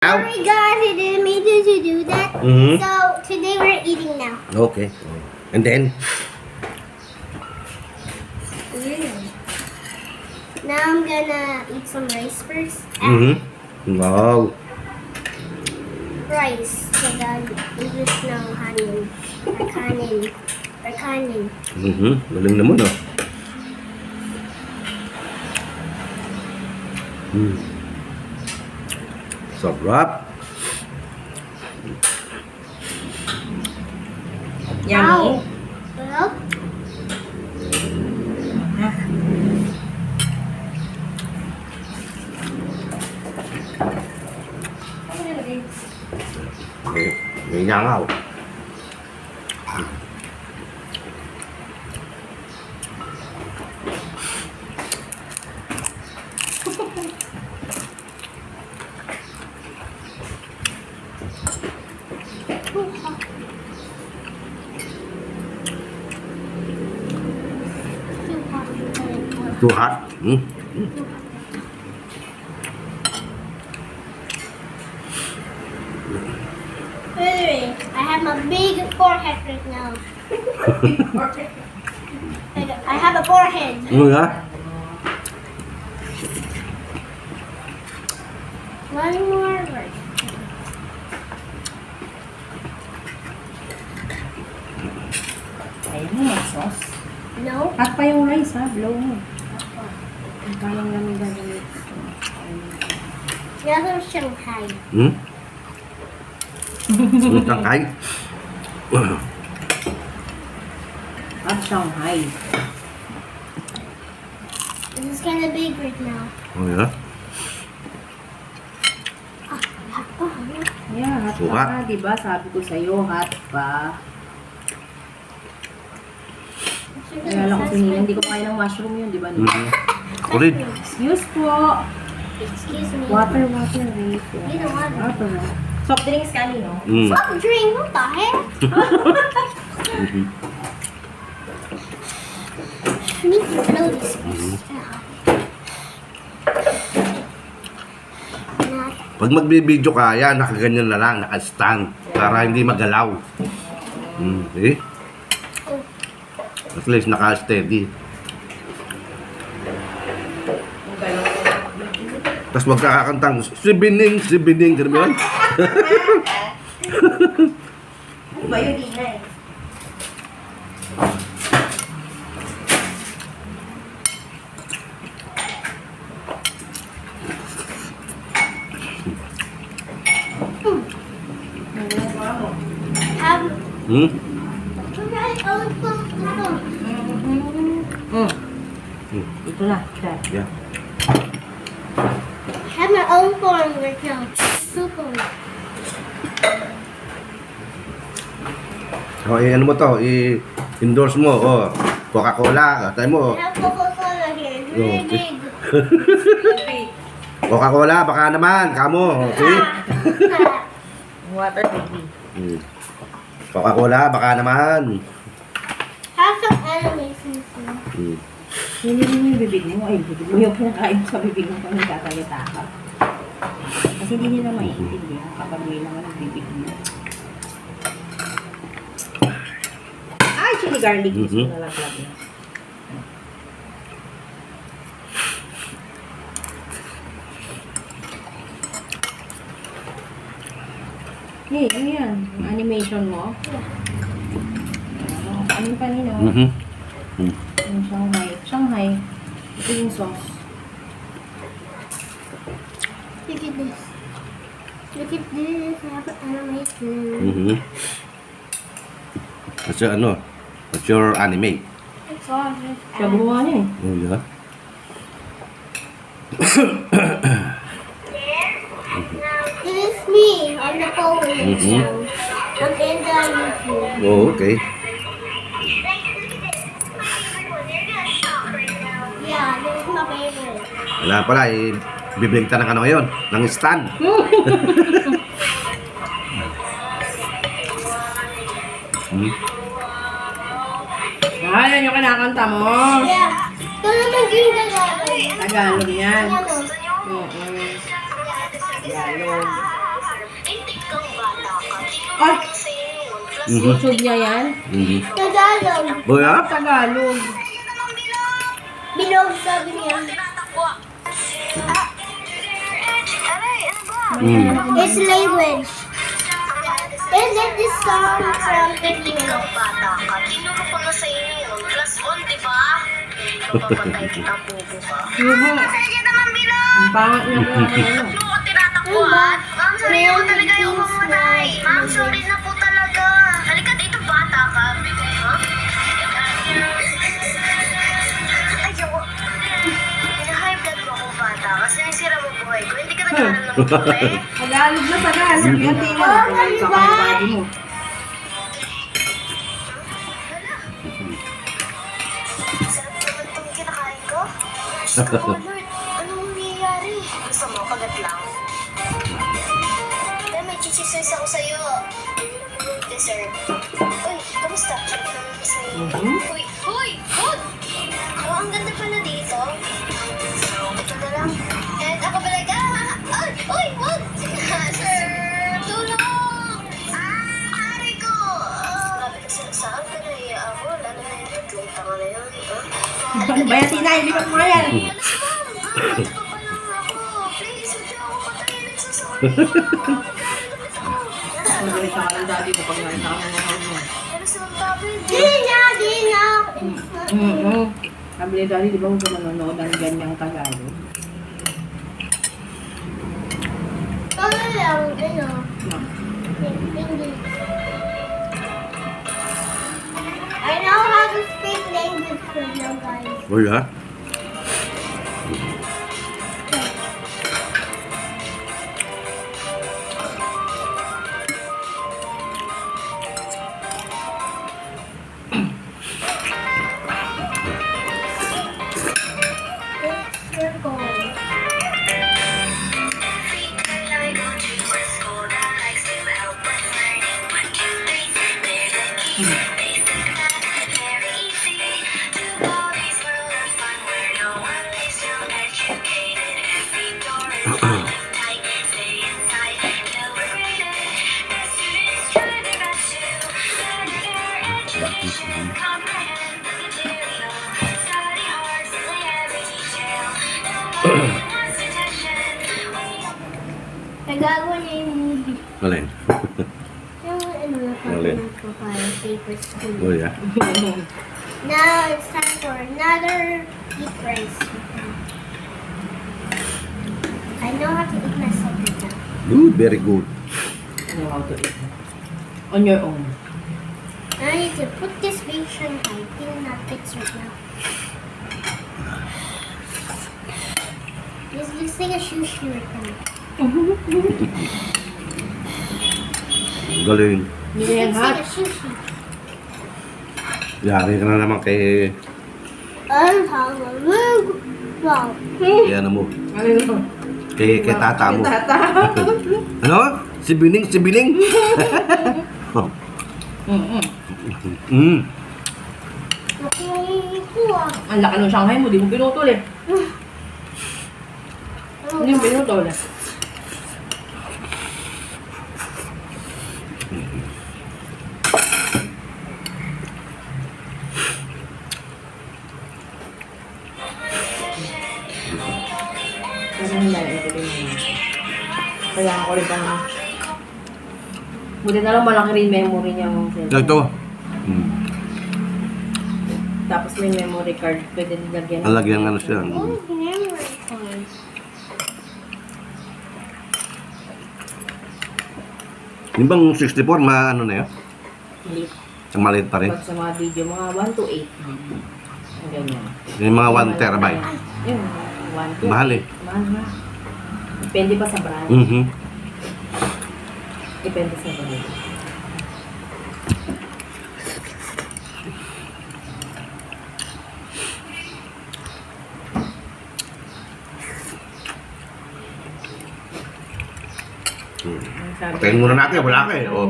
Sorry guys, I didn't mean to do that. Mhm. So today we're eating now. Okay. And then, Now I'm gonna eat some rice first. wow. Rice. English ng kanin. Or kanin. Or kanin. Galing naman oh. Sarap. Yummy. Well, May nyangaw. too hot. Too hot. Hey, I have a big forehead right now. I have a forehead. Ano nga? One more word. Ayaw mo mag-sauce. No. Hot pa yung rice ha, blow mo. Ang parang namin gagawin. Another Shanghai. Ang tangkay. Hot Shanghai. This is kind of big right now. Oh yeah? Yeah, hot So pa hot. ka, diba? Sabi ko sa'yo, hot pa. Kaya lang kasi hindi ko kaya ng mushroom yun, diba? Ulit. Excuse po. Excuse me. Water, wait. You know what? Water. Soft drinks kanino? Soft drink? What the heck? I need to blow this first. Pag magbibideo ka, yan, nakaganyan na lang, naka-stand. Para hindi magalaw. Eh? At least naka-steady. Tapos magkakakantang, sibining, gano'n ba yun? Ano ba yun, Dina eh? Ito na, dad. Yeah. I have my own form right now. Super. O, ano mo to, i-endorse mo, Coca-Cola, tayo mo, I have Coca-Cola here. It's really big. Coca-Cola, baka naman, kamo, okay? Water, baby. Coca-Cola, baka naman. Have some animations here. Hindi mo yung bibig mo. Ay, bibig mo yung pinakain sa bibig mo kung nagkakalita ka. Kasi hindi nila maiintindihan kapag may naman ang bibig mo. Ay, chili garlic. Gusto ko nalaglag na. Hey, ano yan? Yung animation mo? Ano yung panino? Yung Shanghai. Shanghai. Ito yung sauce. Look at this. Look at this. I have an animation. Kasi ano, what's your anime? It's all just Siya gumawa niya eh. Oh, yeah? This is me on the phone. I'm in the YouTube. Oh, okay. Yeah, this is my favorite. Wala pala, bibigta ng ano ngayon, ng stand. Yan yung kinakanta mo. Yeah. Ito naman yung Tagalog. Tagalog yan. Ano? Tagalog. Ay, Mhm. YouTube niya yan? Mhm. Tagalog. Oh, yeah? Tagalog. Bilog sabi niya. Mm. It's language. And then this song from Filipino. Bata ka, tinuro ko na sa inyo yun. Plus 1, di ba? Papatay kita, bobo ka. Mhm. Sige naman bilang! Ang pangit niya po ang ano. Ano, tinatakbuhan? Ma'am, sorry ako talaga yung mamatay. Ma'am, sorry na po talaga. Halika dito, bata ka. Ha? Ayaw. Hina-high blood mo ako, bata. Kasi sinisira mo buhay ko. Hindi ka nagkaroon ng buhay. Tagalog na Tagalog. Yan tingnan. Oh, Tagalog ka kung daddy mo. Sarap naman itong kinakain ko. Diyos ko, Lord. Anong nangyayari? Gusto mo, kagat lang. Dahil may chichismis ako sa'yo. Dessert. Uy, kamusta? Check naman ko sa'yo. Mhm. Uy, uy! Wag! Oh, ang ganda pala dito. Ito na lang. And ako balaga. Ay, uy, wag! Sir, tulong! Hari ko! Sabi ko sila, saan ka naiya ako? Lalo na yung tatlong tanga na yun. Ano ba yan, Tina? Hindi ka kuma yan. Alas mo! Ito pa lang ako. Please, huwag niyo ako patayin. Nagsasorry. Magalit ka ng daddy mo pag nakita ka ng mahal mo. Pero sa magpapin. Di na. Mhm. Sabi ni daddy, di ba huwag ka manonood ng ganyang Tagalog? Ano lang, ano. No. English. I know how to speak language for you guys. Oh, yeah? It's circle. Nagagawa niya yung movie. Alin? Yung ano, Alin? napapanood ko para paper school. Oh, yeah? Now it's time for another eat rice. I know how to eat myself now. Good, very good. Ano how to eat? On your own. I need to put this vision I think that fits right now. This looks like a sushi right now. Galing. Hindi This yan looks hot. like a sushi. Yari ka na naman kay... Wow. Kay ano mo? Ano yun? Kay tata mo. Tata. Ano? Si Bining? Si Bining? Oh. Mm-mm. Mm. Nakuha. Ang laki ng Shanghai mo, di mo pinutol eh. Hindi mo pinutol eh. Pero hindi na ito rin naman. Kailangan ko rin pa naman. Buti na lang malaki rin memory niya ng cellphone. Ito. Mm. Tapos may memory card, pwede nilagyan. Ang lagyan ano siya. Oh, memory card. Yung bang 64, ano na yun? Hindi. Ang maliit pa rin. Pag sa mga video, mga 1 to 8. Ang ganyan. Yung mga 1 terabyte. Yun, 1 to Mahal eh. Mahal na. Depende pa sa brand. Mhm. Depende sa brand. Ang sabi- Patayin muna natin, wala ka eh. Oh.